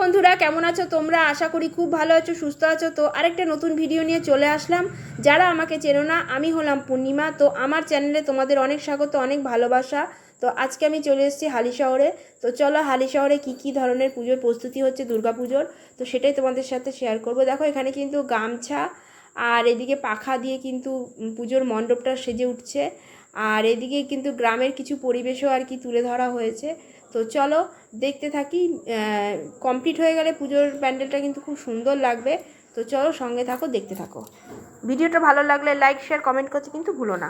বন্ধুরা কেমন আছো তোমরা? আশা করি খুব ভালো আছো, সুস্থ আছো। তো আরেকটা নতুন ভিডিও নিয়ে চলে আসলাম। যারা আমাকে চেনো না, আমি হলাম পূর্ণিমা। তো আমার চ্যানেলে তোমাদের অনেক স্বাগত, অনেক ভালোবাসা। তো আজকে আমি চলে এসেছি হালিশহরে। তো চলো হালিশহরে কী ধরনের পুজোর প্রস্তুতি হচ্ছে দুর্গা পুজোর, তো সেটাই তোমাদের সাথে শেয়ার করব। দেখো এখানে কিন্তু গামছা আর এদিকে পাখা দিয়ে কিন্তু পুজোর মণ্ডপটা সেজে উঠছে। আর এদিকে কিন্তু গ্রামের কিছু পরিবেশও আর কি তুলে ধরা হয়েছে। তো চলো দেখতে থাকি। কমপ্লিট হয়ে গেলে পুজোর প্যান্ডেলটা কিন্তু খুব সুন্দর লাগবে। তো চলো সঙ্গে থাকো, দেখতে থাকো। ভিডিওটা ভালো লাগলে লাইক শেয়ার কমেন্ট করতে কিন্তু ভুলো না।